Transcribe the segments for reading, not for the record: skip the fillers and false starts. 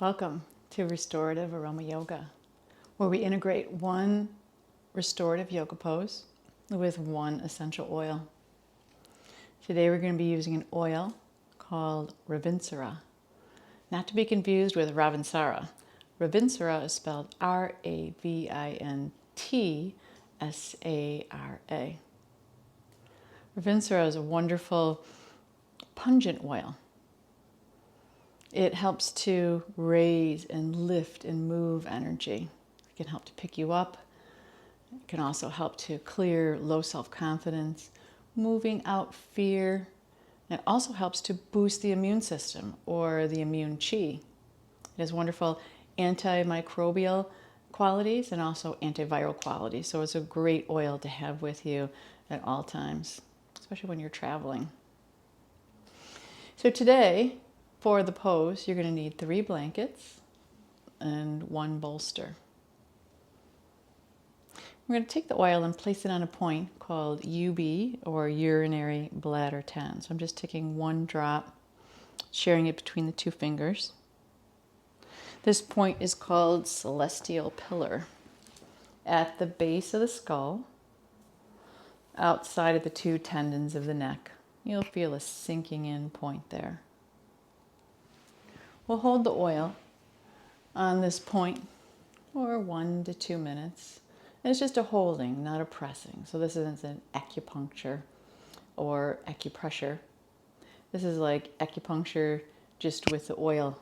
Welcome to Restorative Aroma Yoga, where we integrate one restorative yoga pose with one essential oil. Today we're going to be using an oil called Ravintsara, not to be confused with Ravintsara. Ravintsara is spelled R-A-V-I-N-T-S-A-R-A. Ravintsara is a wonderful, pungent oil. It helps to raise and lift and move energy. It can help to pick you up. It can also help to clear low self-confidence, moving out fear. It also helps to boost the immune system or the immune chi. It has wonderful anti-microbial qualities and also antiviral qualities. So it's a great oil to have with you at all times, especially when you're traveling. So today, for the pose, you're going to need 3 blankets and 1 bolster. We're going to take the oil and place it on a point called UB, or urinary bladder 10. So I'm just taking 1 drop, sharing it between the 2 fingers. This point is called celestial pillar. At the base of the skull, outside of the 2 tendons of the neck, you'll feel a sinking in point there. We'll hold the oil on this point for 1 to 2 minutes. And it's just a holding, not a pressing. So this isn't an acupuncture or acupressure. This is like acupuncture just with the oil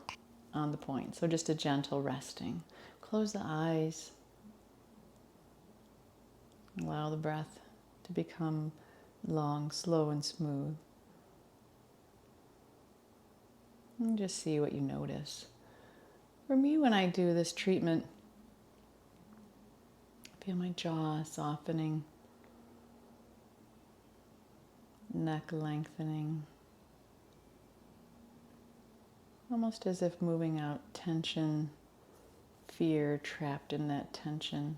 on the point. So just a gentle resting. Close the eyes. Allow the breath to become long, slow, and smooth. And just see what you notice. For me, when I do this treatment, I feel my jaw softening, neck lengthening, almost as if moving out tension, fear trapped in that tension.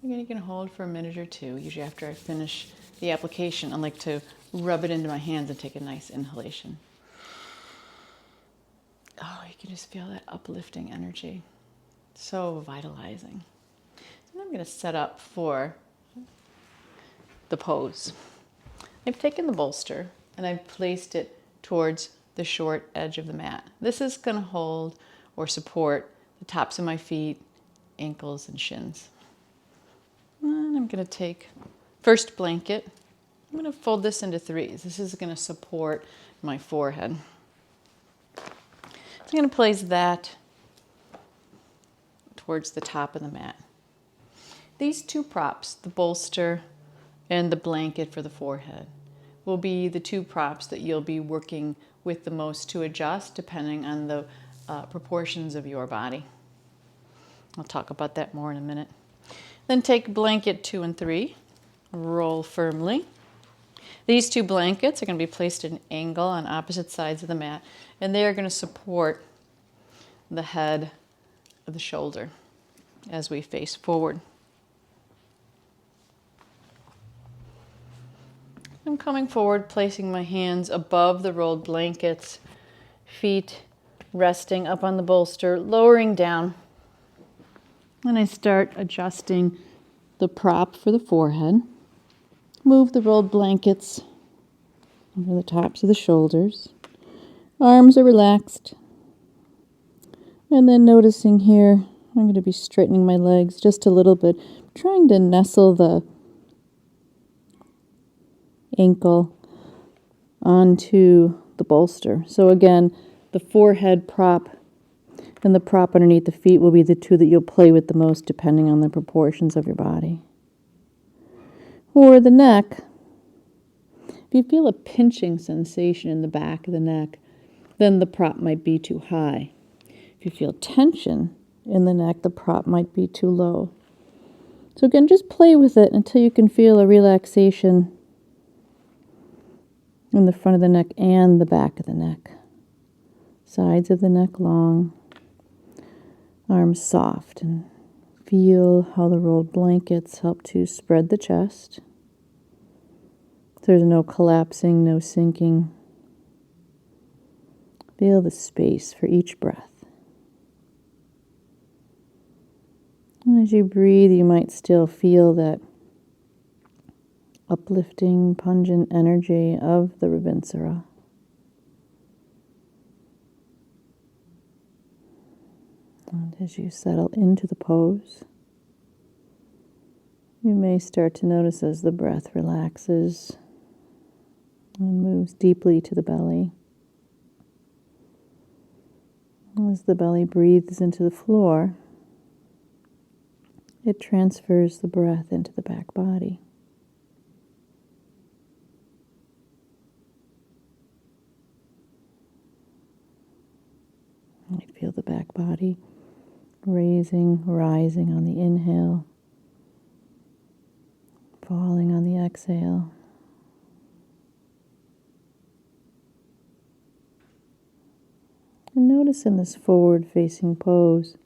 Again, you can hold for a minute or 2. Usually after I finish the application, I like to rub it into my hands and take a nice inhalation. Oh, you can just feel that uplifting energy. So vitalizing. So now I'm going to set up for the pose. I've taken the bolster and I've placed it towards the short edge of the mat. This is going to hold or support the tops of my feet, ankles, and shins. And I'm going to take first blanket. I'm going to fold this into 3s. This is going to support my forehead. So I'm going to place that towards the top of the mat. These 2 props, the bolster and the blanket for the forehead, will be the 2 props that you'll be working with the most to adjust depending on the proportions of your body. I'll talk about that more in a minute. Then take blanket 2 and 3, roll firmly. These 2 blankets are going to be placed at an angle on opposite sides of the mat, and they are going to support the head of the shoulder as we face forward. I'm coming forward, placing my hands above the rolled blankets, feet resting up on the bolster, lowering down. And I start adjusting the prop for the forehead. Move the rolled blankets over the tops of the shoulders. Arms are relaxed. And then noticing here, I'm going to be straightening my legs just a little bit, trying to nestle the ankle onto the bolster. So again, the forehead prop and the prop underneath the feet will be the 2 that you'll play with the most depending on the proportions of your body. For the neck, if you feel a pinching sensation in the back of the neck, then the prop might be too high. If you feel tension in the neck, the prop might be too low. So again, just play with it until you can feel a relaxation in the front of the neck and the back of the neck. Sides of the neck long, arms soft, and feel how the rolled blankets help to spread the chest. There's no collapsing, no sinking. Feel the space for each breath. And as you breathe, you might still feel that uplifting, pungent energy of the Ravintsara. And as you settle into the pose, you may start to notice as the breath relaxes and moves deeply to the belly. As the belly breathes into the floor, it transfers the breath into the back body. You feel the back body rising on the inhale, falling on the exhale. And notice in this forward-facing pose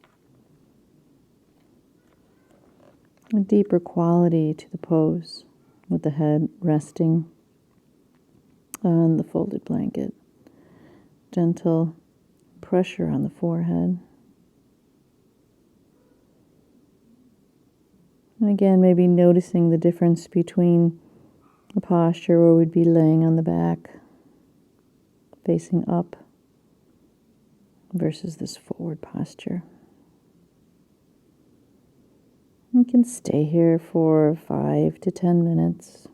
a deeper quality to the pose, with the head resting on the folded blanket. Gentle pressure on the forehead. And again, maybe noticing the difference between a posture where we'd be laying on the back, facing up, versus this forward posture. You can stay here for 5 to 10 minutes,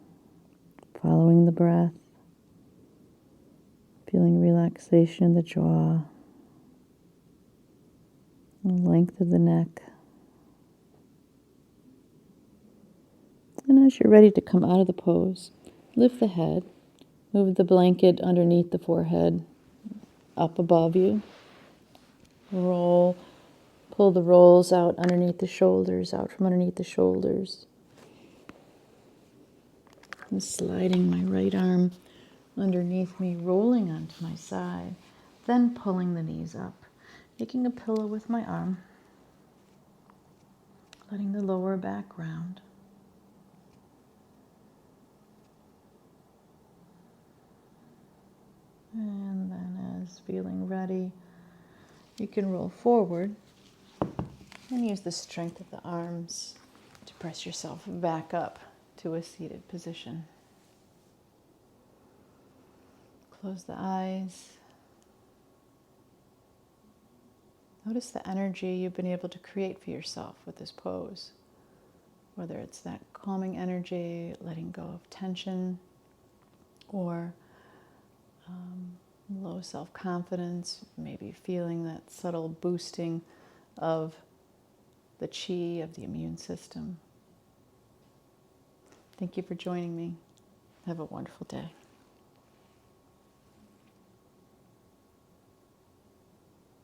following the breath, feeling relaxation in the jaw, the length of the neck. And as you're ready to come out of the pose, lift the head, move the blanket underneath the forehead, up above you. Roll, pull the rolls out underneath the shoulders, out from underneath the shoulders. I'm sliding my right arm underneath me, rolling onto my side, then pulling the knees up, making a pillow with my arm, letting the lower back round. And then as feeling ready, you can roll forward and use the strength of the arms to press yourself back up to a seated position. Close the eyes. Notice the energy you've been able to create for yourself with this pose. Whether it's that calming energy, letting go of tension, or low self-confidence, maybe feeling that subtle boosting of the chi of the immune system. Thank you for joining me. Have a wonderful day.